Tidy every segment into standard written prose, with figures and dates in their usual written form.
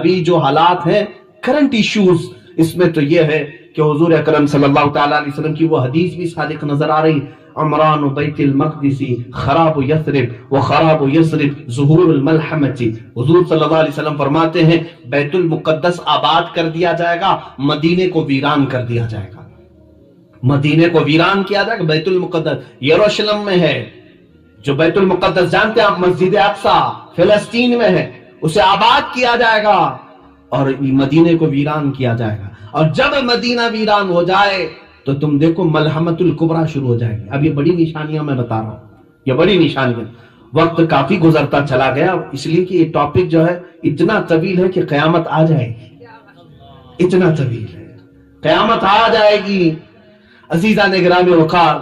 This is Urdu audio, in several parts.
ابھی جو حالات ہیں کرنٹ ایشوز، اس میں تو یہ ہے کہ حضور اکرم صلی اللہ تعالیٰ علیہ وسلم کی وہ حدیث بھی صادق نظر آ رہی، عمران بیت المقدس خراب یثرب و خراب یثرب ظہور الملحمۃ۔ حضور صلی اللہ علیہ وسلم فرماتے ہیں بیت المقدس آباد کر دیا جائے گا، مدینے کو ویران کر دیا جائے گا۔ مدینے کو ویران کیا جائے گا، بیت المقدس یروشلم میں ہے، جو بیت المقدس جانتے ہیں آپ، مسجد اقصی فلسطین میں ہے، اسے آباد کیا جائے گا اور مدینے کو ویران کیا جائے گا۔ اور جب مدینہ ویران ہو جائے تو تم دیکھو ملحمۃ الکبریٰ شروع ہو جائے گی۔ اب یہ بڑی نشانیاں میں بتا رہا ہوں، یہ بڑی نشانیاں۔ وقت کافی گزرتا چلا گیا، اس لیے کہ یہ ٹاپک جو ہے اتنا طویل ہے کہ قیامت آ جائے گی، اتنا طویل ہے، قیامت آ جائے گی۔ عزیزان گرامی وقار،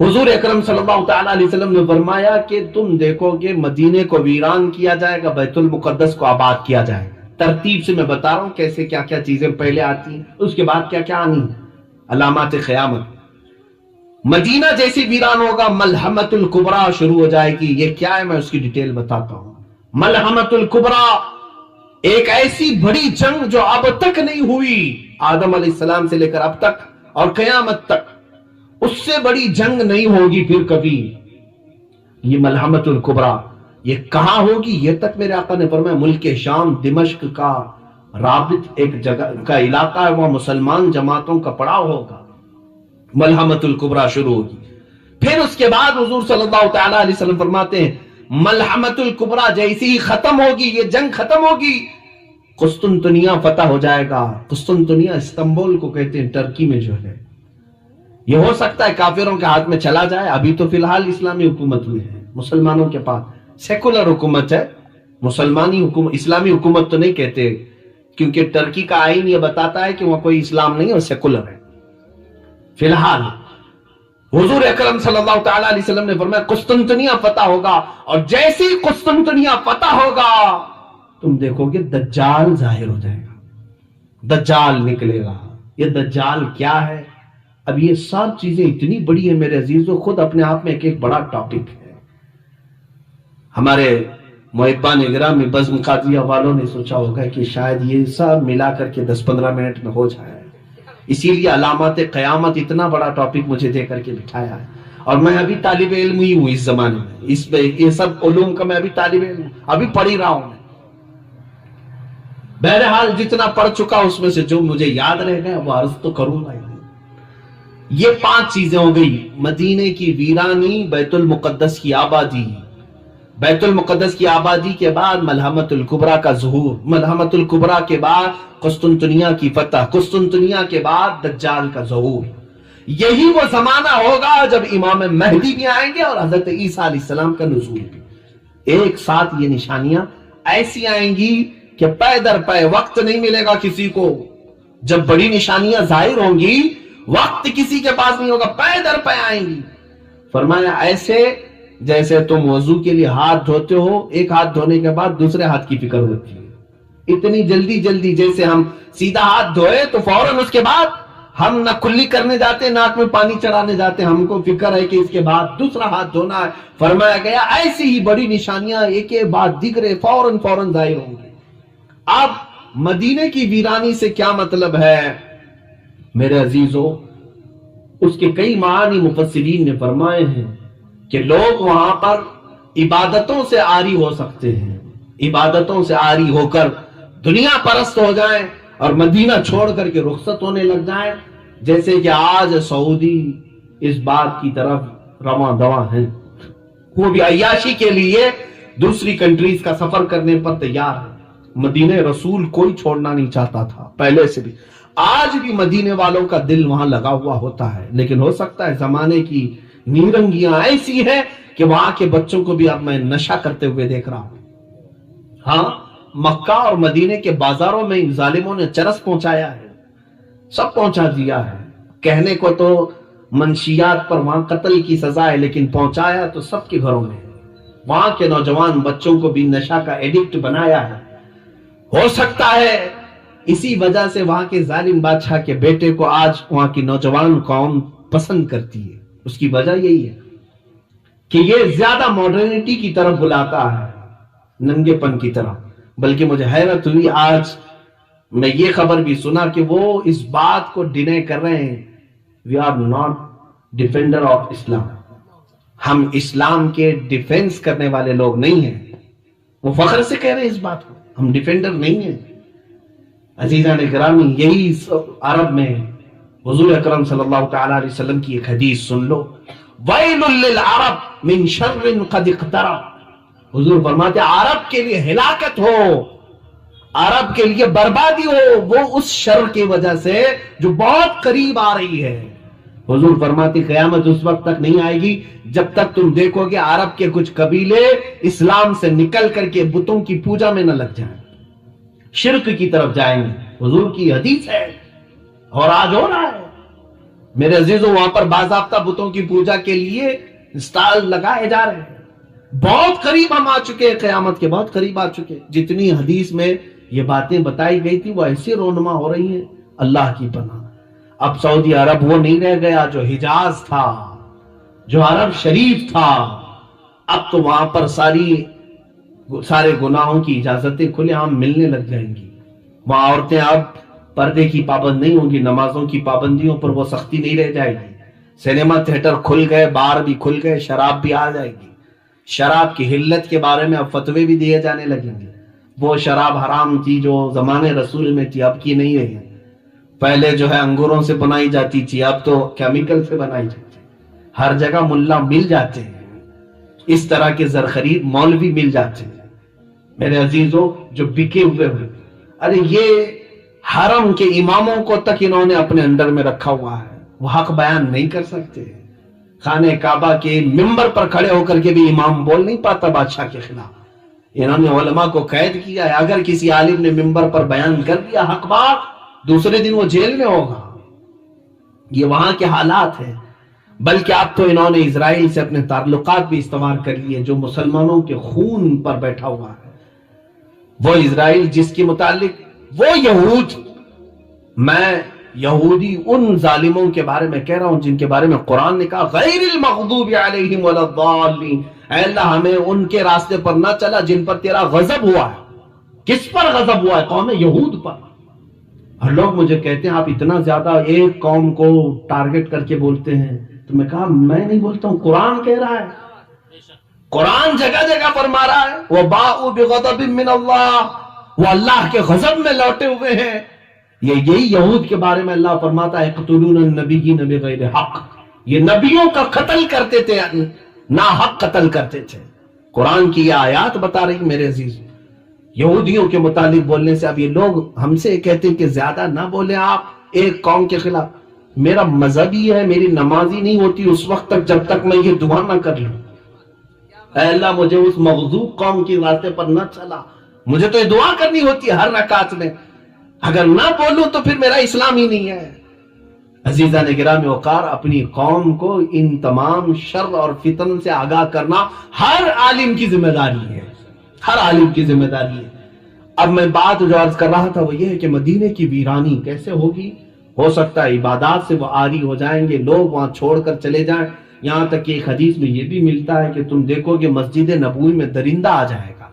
حضور اکرم صلی اللہ تعالیٰ علیہ وسلم نے فرمایا کہ تم دیکھو گے مدینے کو ویران کیا جائے گا، بیت المقدس کو آباد کیا جائے گا۔ ترتیب سے میں بتا رہا ہوں کیسے کیا کیا چیزیں پہلے آتی ہیں، اس کے بعد کیا کیا آنی ہیں، علامات قیامت۔ مدینہ جیسی ویران ہوگا، ملحمۃ الکبریٰ شروع ہو جائے گی۔ یہ کیا ہے میں اس کی ڈیٹیل بتاتا ہوں۔ ملحمۃ الکبریٰ ایک ایسی بڑی جنگ جو اب تک نہیں ہوئی، آدم علیہ السلام سے لے کر اب تک اور قیامت تک، اس سے بڑی جنگ نہیں ہوگی پھر کبھی۔ یہ ملحمۃ الکبریٰ یہ کہاں ہوگی؟ یہ تک میرے آقا نے فرمایا ملک شام دمشق کا رابط ایک جگہ کا علاقہ ہے، وہاں مسلمان جماعتوں کا پڑاؤ ہوگا، ملحمۃ الکبریٰ شروع ہوگی۔ پھر اس کے بعد حضور صلی اللہ تعالیٰ علیہ وسلم فرماتے ہیں ملحمۃ الکبریٰ جیسی ہی ختم ہوگی، یہ جنگ ختم ہوگی، قسطنطنیہ فتح ہو جائے گا۔ قسطنطنیہ استنبول کو کہتے ہیں، ٹرکی میں جو ہے۔ یہ ہو سکتا ہے کافروں کے ہاتھ میں چلا جائے، ابھی تو فی الحال اسلامی حکومت میں ہے، مسلمانوں کے پاس سیکولر حکومت ہے، مسلمانی حکومت، اسلامی حکومت تو نہیں کہتے، کیونکہ ٹرکی کا آئین یہ بتاتا ہے کہ وہاں کوئی اسلام نہیں ہے، سیکولر ہے۔ فی الحال حضور اکرم صلی اللہ تعالیٰ علیہ وسلم نے فرمایا قسطنطنیہ فتح ہوگا، اور جیسے ہی قسطنطنیہ فتح ہوگا تم دیکھو گے دجال ظاہر ہو جائے گا، دجال نکلے گا۔ یہ دجال کیا ہے؟ اب یہ سب چیزیں اتنی بڑی ہیں میرے عزیزو، خود اپنے آپ میں ایک بڑا ٹاپک ہے۔ ہمارے محبان گرامی بزم قادریہ والوں نے سوچا ہوگا کہ شاید یہ سب ملا کر کے 10-15 منٹ میں ہو جائے، اسی لیے علامات قیامت اتنا بڑا ٹاپک مجھے دے کر کے بٹھایا ہے، اور میں ابھی طالب علم ہی ہوں اس زمانے میں، اس میں یہ سب علوم کا میں ابھی طالب علم ہوں، ابھی پڑھ ہی رہا ہوں۔ بہرحال جتنا پڑھ چکا اس میں سے جو مجھے یاد رہ گیا وہ عرض تو کروں گا۔ یہ 5 چیزیں ہو گئی، مدینے کی ویرانی، بیت المقدس کی آبادی، بیت المقدس کی آبادی کے بعد ملحمۃ الکبریٰ کا ظہور، ملحمۃ الکبریٰ کے بعد قسطنطنیہ کی فتح، قسطنطنیہ کے بعد دجال کا ظہور۔ یہی وہ زمانہ ہوگا جب امام مہدی بھی آئیں گے اور حضرت عیسیٰ علیہ السلام کا نزول بھی۔ ایک ساتھ یہ نشانیاں ایسی آئیں گی کہ پے در پے وقت نہیں ملے گا کسی کو۔ جب بڑی نشانیاں ظاہر ہوں گی وقت کسی کے پاس نہیں ہوگا، پے در پے آئیں گی۔ فرمایا ایسے جیسے تم وضو کے لیے ہاتھ دھوتے ہو، ایک ہاتھ دھونے کے بعد دوسرے ہاتھ کی فکر ہوتی ہے، اتنی جلدی جلدی جیسے ہم سیدھا ہاتھ دھوئے تو فوراً اس کے بعد ہم نہ کلی کرنے جاتے، ناک میں پانی چڑھانے جاتے، ہم کو فکر ہے کہ اس کے بعد دوسرا ہاتھ دھونا ہے۔ فرمایا گیا ایسی ہی بڑی نشانیاں ایک ایک بعد دیگر فوراً ظاہر ہوں گی۔ اب مدینے کی ویرانی سے کیا مطلب ہے میرے عزیزو؟ اس کے کئی معانی مفسرین نے فرمائے ہیں کہ لوگ وہاں پر عبادتوں سے عاری ہو سکتے ہیں، عبادتوں سے عاری ہو کر دنیا پرست ہو جائیں اور مدینہ چھوڑ کر کے رخصت ہونے لگ جائیں، جیسے کہ آج سعودی اس بات کی طرف رواں دواں ہیں، وہ بھی عیاشی کے لیے دوسری کنٹریز کا سفر کرنے پر تیار ہے۔ مدینہ رسول کوئی چھوڑنا نہیں چاہتا تھا پہلے سے بھی، آج بھی مدینے والوں کا دل وہاں لگا ہوا ہوتا ہے، لیکن ہو سکتا ہے زمانے کی نیرنگیاں ایسی ہیں کہ وہاں کے بچوں کو بھی اب میں نشہ کرتے ہوئے دیکھ رہا ہوں۔ ہاں، مکہ اور مدینے کے بازاروں میں ظالموں نے چرس پہنچایا ہے، سب پہنچا دیا ہے۔ کہنے کو تو منشیات پر وہاں قتل کی سزا ہے، لیکن پہنچایا تو سب کے گھروں میں ہے۔ وہاں کے نوجوان بچوں کو بھی نشہ کا ایڈکٹ بنایا ہے۔ ہو سکتا ہے اسی وجہ سے وہاں کے ظالم بادشاہ کے بیٹے کو آج وہاں کی نوجوان قوم پسند کرتی ہے۔ اس کی وجہ یہی ہے کہ یہ زیادہ ماڈرنٹی کی طرف بلاتا ہے، ننگے پن کی طرف۔ بلکہ مجھے حیرت ہوئی آج میں یہ خبر بھی سنا کہ وہ اس بات کو ڈینائی کر رہے ہیں، we are not defender of Islam, ہم اسلام کے ڈیفینس کرنے والے لوگ نہیں ہیں. وہ فخر سے کہہ رہے ہیں اس بات کو، ہم ڈیفینڈر نہیں ہیں. عزیزان گرامی، یہی عرب میں حضور اکرم صلی اللہ تعالی علیہ وسلم کی ایک حدیث سن لو، ویل للعرب من شر قد اقترب. حضور فرماتے ہیں عرب کے لیے ہلاکت ہو، عرب کے لیے بربادی ہو، وہ اس شر کی وجہ سے جو بہت قریب آ رہی ہے. حضور فرماتے قیامت اس وقت تک نہیں آئے گی جب تک تم دیکھو گے عرب کے کچھ قبیلے اسلام سے نکل کر کے بتوں کی پوجا میں نہ لگ جائیں، شرک کی طرف جائیں گے. حضور کی حدیث ہے اور آج ہو رہا ہے میرے عزیزوں. وہاں پر باضابطہ بتوں کی پوجا کے لیے اسٹال لگائے جا رہے ہیں. بہت قریب ہم آ چکے ہیں، قیامت کے بہت قریب آ چکے. جتنی حدیث میں یہ باتیں بتائی گئی تھی وہ ایسی رونما ہو رہی ہیں، اللہ کی پناہ. اب سعودی عرب وہ نہیں رہ گیا جو حجاز تھا، جو عرب شریف تھا. اب تو وہاں پر سارے گناہوں کی اجازتیں کھلے عام ملنے لگ جائیں گی. وہاں عورتیں اب پردے کی پابند نہیں ہوں گی، نمازوں کی پابندیوں پر وہ سختی نہیں رہ جائے گی. سینما تھیٹر کھل گئے، بار بھی کھل گئے، شراب بھی آ جائے گی. شراب کی حلت کے بارے میں اب فتوے بھی دیے جانے لگیں گے. وہ شراب حرام تھی جو زمانے رسول میں تھی، اب کی نہیں رہی. پہلے جو ہے انگوروں سے بنائی جاتی تھی، اب تو کیمیکل سے بنائی جاتی. ہر جگہ ملا مل جاتے ہیں، اس طرح کے زرخرید مولوی مل جاتے ہیں میرے عزیزوں جو بکے ہوئے ہوئے. ارے یہ حرم کے اماموں کو تک انہوں نے اپنے اندر میں رکھا ہوا ہے، وہ حق بیان نہیں کر سکتے. خانہ کعبہ کے ممبر پر کھڑے ہو کر کے بھی امام بول نہیں پاتا بادشاہ کے خلاف. انہوں نے علماء کو قید کیا ہے، اگر کسی عالم نے ممبر پر بیان کر دیا حق بات، دوسرے دن وہ جیل میں ہوگا. یہ وہاں کے حالات ہیں. بلکہ اب تو انہوں نے اسرائیل سے اپنے تعلقات بھی استوار کر لیے، جو مسلمانوں کے خون پر بیٹھا ہوا ہے. وہ اسرائیل جس کے متعلق وہ یہود، میں یہودی ان ظالموں کے بارے میں کہہ رہا ہوں جن کے بارے میں قرآن نے کہا غیر المغضوب علیہم ولا الضالین. اے اللہ ہمیں ان کے راستے پر نہ چلا جن پر تیرا غضب ہوا ہے. کس پر غضب ہوا ہے؟ قوم یہود پر. اور لوگ مجھے کہتے ہیں آپ اتنا زیادہ ایک قوم کو ٹارگٹ کر کے بولتے ہیں. تو میں کہا میں نہیں بولتا ہوں، قرآن کہہ رہا ہے. قرآن جگہ جگہ فرما رہا ہے وَبَاءُوا بِغَضَبٍ مِّنَ اللَّهِ، وہ اللہ کے غضب میں لوٹے ہوئے ہیں. یہی یہود کے بارے میں اللہ فرماتا ہے يَقْتُلُونَ النَّبِيِّينَ بِغَيْرِ حَقٍّ، یہ نبیوں کا قتل کرتے تھے، ناحق قتل کرتے تھے. قرآن کی یہ آیات بتا رہی میرے عزیز. یہودیوں کے متعلق بولنے سے اب یہ لوگ ہم سے کہتے ہیں کہ زیادہ نہ بولیں آپ ایک قوم کے خلاف. میرا مذہب ہی ہے، میری نماز ہی نہیں ہوتی اس وقت تک جب تک میں یہ دعا نہ کر لوں اے اللہ مجھے اس مغضوب قوم کی راستے پر نہ چلا. مجھے تو یہ دعا کرنی ہوتی ہے ہر رکعت میں. اگر نہ بولوں تو پھر میرا اسلام ہی نہیں ہے. عزیزان گرامی وقار، اپنی قوم کو ان تمام شر اور فتن سے آگاہ کرنا ہر عالم کی ذمہ داری ہے، ہر عالم کی ذمہ داری ہے. اب میں بات جو عرض کر رہا تھا وہ یہ ہے کہ مدینے کی ویرانی کیسے ہوگی؟ ہو سکتا ہے عبادات سے وہ عاری ہو جائیں گے، لوگ وہاں چھوڑ کر چلے جائیں. یہاں تک کہ ایک حدیث میں یہ بھی ملتا ہے کہ تم دیکھو کہ مسجد نبوی میں درندہ آ جائے گا.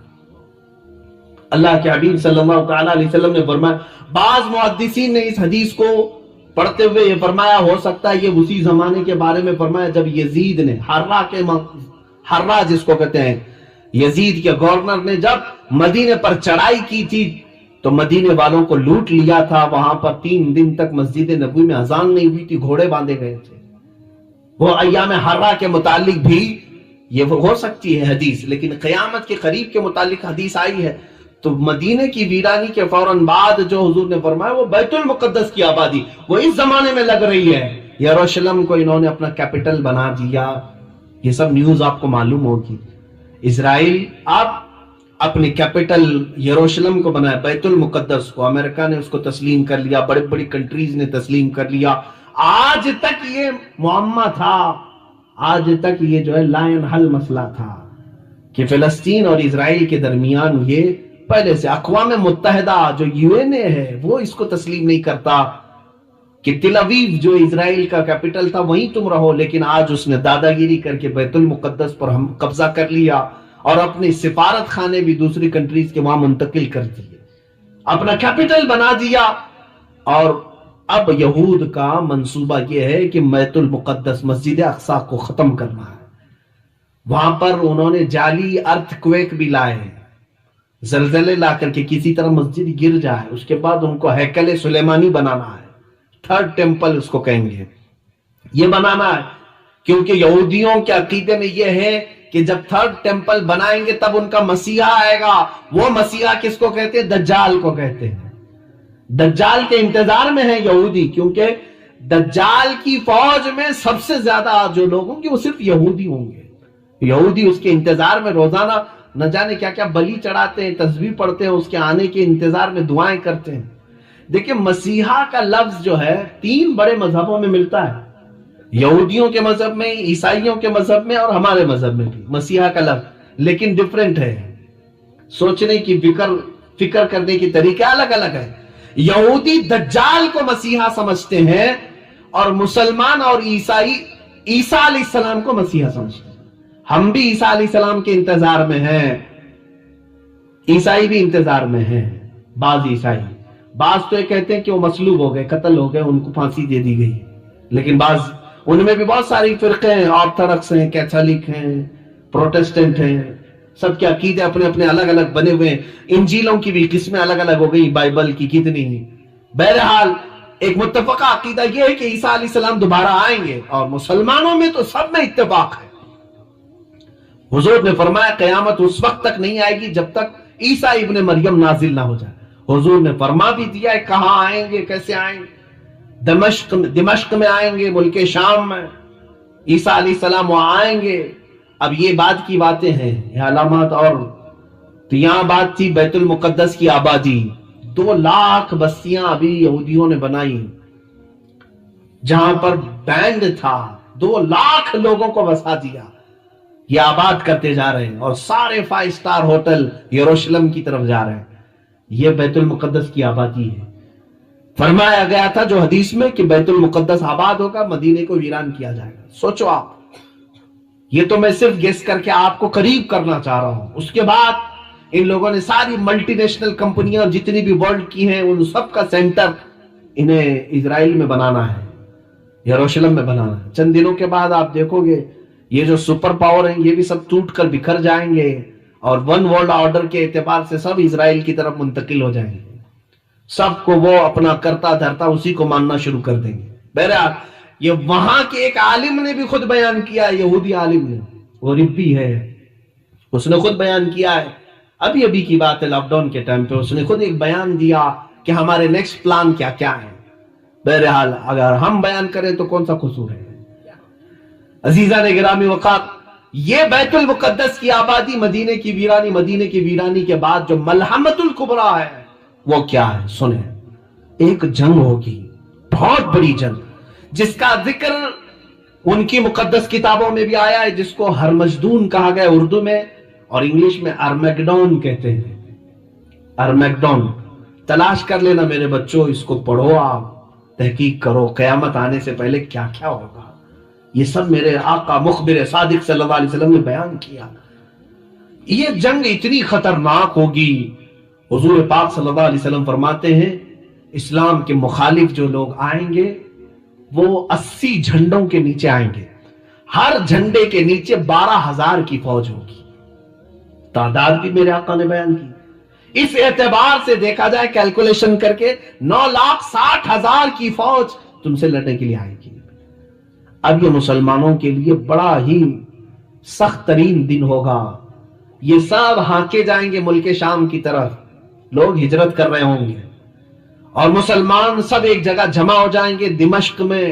اللہ کے حبیب صلی اللہ تعالی علیہ وسلم نے فرمایا، بعض محدثین نے اس حدیث کو پڑھتے ہوئے یہ فرمایا ہو سکتا ہے یہ اسی زمانے کے بارے میں فرمایا جب یزید نے حرہ جس کو کہتے ہیں یزید کے گورنر نے جب مدینے پر چڑھائی کی تھی تو مدینے والوں کو لوٹ لیا تھا. وہاں پر 3 دن تک مسجد نبوی میں اذان نہیں ہوئی تھی، گھوڑے باندھے گئے تھے. وہ ایام حرہ کے متعلق بھی یہ ہو سکتی ہے حدیث، لیکن قیامت کے قریب کے متعلق حدیث آئی ہے. تو مدینے کی ویرانی کے فوراً بعد جو حضور نے فرمایا وہ بیت المقدس کی آبادی وہ اس زمانے میں لگ رہی ہے. یروشلم کو انہوں نے اپنا کیپٹل بنا دیا. یہ سب نیوز آپ کو معلوم ہوگی. اسرائیل اب اپنے کیپٹل یروشلم کو بنایا، بیت المقدس کو امریکہ نے اس کو تسلیم کر لیا، بڑے بڑی کنٹریز نے تسلیم کر لیا. آج تک یہ معمہ تھا، آج تک یہ جو ہے لائن حل مسئلہ تھا کہ فلسطین اور اسرائیل کے درمیان یہ پہلے سے اقوام متحدہ جو UN ہے وہ اس کو تسلیم نہیں کرتا کہ تل اویو جو اسرائیل کا کیپٹل تھا وہیں تم رہو. لیکن آج اس نے دادا گیری کر کے بیت المقدس پر ہم قبضہ کر لیا اور اپنے سفارت خانے بھی دوسری کنٹریز کے وہاں منتقل کر دیے، اپنا کیپٹل بنا دیا. اور اب یہود کا منصوبہ یہ ہے کہ بیت المقدس مسجد اقصی کو ختم کرنا ہے. وہاں پر انہوں نے جعلی ارتھ کویک بھی لائے ہیں، زلزلے لا کر کے کسی طرح مسجد گر جائے، اس کے بعد ان کو ہیکل سلیمانی بنانا ہے، تھرڈ ٹیمپل اس کو کہیں گے، یہ بنانا ہے. کیونکہ یہودیوں کے عقیدے میں یہ ہے کہ جب تھرڈ ٹیمپل بنائیں گے تب ان کا مسیحا آئے گا. وہ مسیحا کس کو کہتے ہیں؟ دجال کو کہتے ہیں. دجال کے انتظار میں ہے یہودی، کیونکہ دجال کی فوج میں سب سے زیادہ جو لوگ ہوں گے وہ صرف یہودی ہوں گے. یہودی اس کے انتظار میں روزانہ نہ جانے کیا کیا بلی چڑھاتے ہیں، تسبیح پڑھتے ہیں، اس کے آنے کے انتظار میں دعائیں کرتے ہیں. دیکھیں مسیحا کا لفظ جو ہے 3 بڑے مذہبوں میں ملتا ہے، یہودیوں کے مذہب میں، عیسائیوں کے مذہب میں اور ہمارے مذہب میں بھی مسیحا کا لفظ، لیکن ڈیفرنٹ ہے. سوچنے کی فکر کرنے کی طریقہ الگ الگ ہے. یہودی دجال کو مسیحا سمجھتے ہیں اور مسلمان اور عیسائی عیسیٰ علیہ السلام کو مسیحا سمجھتے ہیں. ہم بھی عیسیٰ علیہ السلام کے انتظار میں ہیں، عیسائی بھی انتظار میں ہیں. بعض عیسائی، بعض تو یہ کہتے ہیں کہ وہ مصلوب ہو گئے، قتل ہو گئے، ان کو پھانسی دے دی گئی. لیکن بعض ان میں بھی بہت ساری فرقے ہیں، آرتھوڈکس ہیں، کیتھولک ہیں، پروٹسٹنٹ ہیں، سب کے عقیدے اپنے اپنے الگ الگ بنے ہوئے ہیں. انجیلوں کی بھی قسمیں الگ الگ ہو گئی، بائبل کی کتنی. بہرحال ایک متفقہ عقیدہ یہ ہے کہ عیسیٰ علیہ السلام دوبارہ آئیں گے، اور مسلمانوں میں تو سب میں اتفاق ہے. حضور نے فرمایا قیامت اس وقت تک نہیں آئے گی جب تک عیسیٰ ابن مریم نازل نہ ہو جائے. حضور نے فرما بھی دیا ہے کہاں آئیں گے، کیسے آئیں گے. دمشق میں آئیں گے، ملک شام میں عیسیٰ علیہ السلام وہاں آئیں گے. اب یہ بعد کی باتیں ہیں، یہ علامات. اور تو یہاں بات تھی بیت المقدس کی آبادی. 2 لاکھ بستیاں ابھی یہودیوں نے بنائی، جہاں پر بینڈ تھا 2 لاکھ لوگوں کو بسا دیا. یہ آباد کرتے جا رہے ہیں، اور سارے 5 سٹار ہوٹل یروشلم کی طرف جا رہے ہیں. یہ بیت المقدس کی آبادی ہے. فرمایا گیا تھا جو حدیث میں کہ بیت المقدس آباد ہوگا، مدینے کو ویران کیا جائے گا. سوچو آپ، یہ تو میں صرف گیس کر کے آپ کو قریب کرنا چاہ رہا ہوں. اس کے بعد ان لوگوں نے ساری ملٹی نیشنل کمپنیاں جتنی بھی ورلڈ کی ہیں ان سب کا سینٹر انہیں اسرائیل میں بنانا ہے، یروشلم میں بنانا ہے. چند دنوں کے بعد آپ دیکھو گے یہ جو سپر پاور ہیں یہ بھی سب ٹوٹ کر بکھر جائیں گے، اور 1 ورلڈ آرڈر کے اعتبار سے سب اسرائیل کی طرف منتقل ہو جائیں گے. سب کو وہ اپنا کرتا دھرتا اسی کو ماننا شروع کر دیں گے. بہرحال یہ وہاں کے ایک عالم نے بھی خود بیان کیا ہے، یہودی عالم نے، وہ ربی ہے، اس نے خود بیان کیا ہے. ابھی کی بات ہے، لاک ڈاؤن کے ٹائم پہ اس نے خود ایک بیان دیا کہ ہمارے نیکسٹ پلان کیا کیا ہے. بہرحال اگر ہم بیان کریں تو کون سا قصور ہے. عزیزان گرامی وقار، یہ بیت المقدس کی آبادی، مدینے کی ویرانی کے بعد جو ملحمت الکبریٰ ہے وہ کیا ہے سنیں. ایک جنگ ہوگی، بہت بڑی جنگ، جس کا ذکر ان کی مقدس کتابوں میں بھی آیا ہے، جس کو ہرمجدون کہا گیا اردو میں، اور انگلش میں ارمیگڈون کہتے ہیں. ارمیگڈون تلاش کر لینا میرے بچوں، اس کو پڑھو، آپ تحقیق کرو قیامت آنے سے پہلے کیا کیا ہوگا. یہ سب میرے آقا مخبر صادق صلی اللہ علیہ وسلم نے بیان کیا. یہ جنگ اتنی خطرناک ہوگی. حضور پاک صلی اللہ علیہ وسلم فرماتے ہیں اسلام کے مخالف جو لوگ آئیں گے وہ 80 جھنڈوں کے نیچے آئیں گے. ہر جھنڈے کے نیچے 12,000 کی فوج ہوگی. تعداد بھی میرے آقا نے بیان کی. اس اعتبار سے دیکھا جائے کیلکولیشن کر کے 9,60,000 کی فوج تم سے لڑنے کے لیے آئے گی. اب یہ مسلمانوں کے لیے بڑا ہی سخت ترین دن ہوگا. یہ سب ہانکے جائیں گے ملک شام کی طرف، لوگ ہجرت کر رہے ہوں گے، اور مسلمان سب ایک جگہ جمع ہو جائیں گے دمشق میں،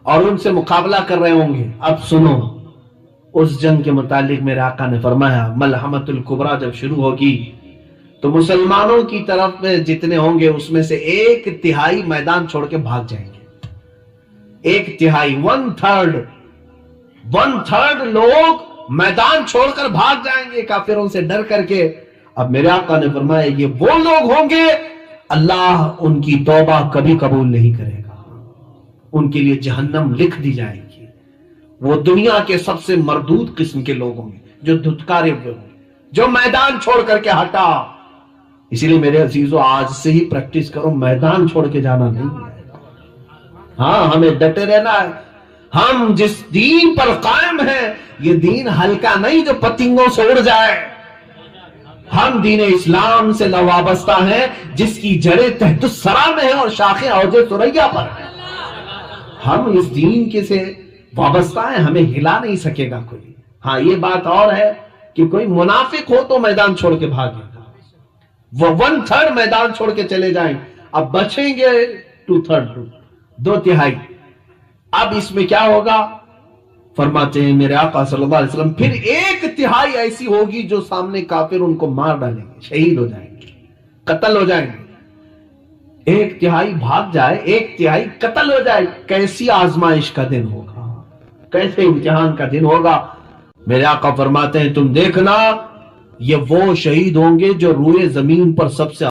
اور ان سے مقابلہ کر رہے ہوں گے. اب سنو اس جنگ کے متعلق میرے آقا نے فرمایا ملحمت الکبریٰ جب شروع ہوگی تو مسلمانوں کی طرف میں جتنے ہوں گے اس میں سے 1/3 میدان چھوڑ کے بھاگ جائیں گے. 1/3 1/3 لوگ میدان چھوڑ کر بھاگ جائیں گے کافروں سے ڈر کر کے. اب میرے آقا نے فرمایا یہ وہ لوگ ہوں گے اللہ ان کی توبہ کبھی قبول نہیں کرے گا، ان کے لیے جہنم لکھ دی جائے گی. وہ دنیا کے سب سے مردود قسم کے لوگ ہوں گے. جو دھتکارے ہوئے ہوں، جو میدان چھوڑ کر کے ہٹا. اسی لیے میرے عزیزو آج سے ہی پریکٹس کرو، میدان چھوڑ کے جانا نہیں ہے. ہاں ہمیں ڈٹے رہنا ہے. ہم جس دین پر قائم ہیں یہ دین ہلکا نہیں جو پتنگوں سے اڑ جائے. ہم دین اسلام سے وابستہ ہیں جس کی جڑیں تحت الثری میں ہیں اور شاخیں اوج ثریا پر ہیں. ہم اس دین کے سے وابستہ ہیں، ہمیں ہلا نہیں سکے گا کوئی. ہاں یہ بات اور ہے کہ کوئی منافق ہو تو میدان چھوڑ کے بھاگے گا، وہ 1/3 میدان چھوڑ کے چلے جائیں، اب بچیں گے 2/3، 2/3. اب اس میں کیا ہوگا؟ فرماتے ہیں میرے آقا صلی اللہ علیہ وسلم پھر 1/3 ایسی ہوگی جو سامنے کافر ان کو مار ڈالیں گے، شہید ہو جائیں گے، قتل ہو جائیں گے. 1/3 بھاگ جائے، 1/3 قتل ہو جائے، کیسی آزمائش کا دن ہوگا، کیسے امتحان کا دن ہوگا. میرے آقا فرماتے ہیں تم دیکھنا یہ وہ شہید ہوں گے جو روئے زمین پر سب سے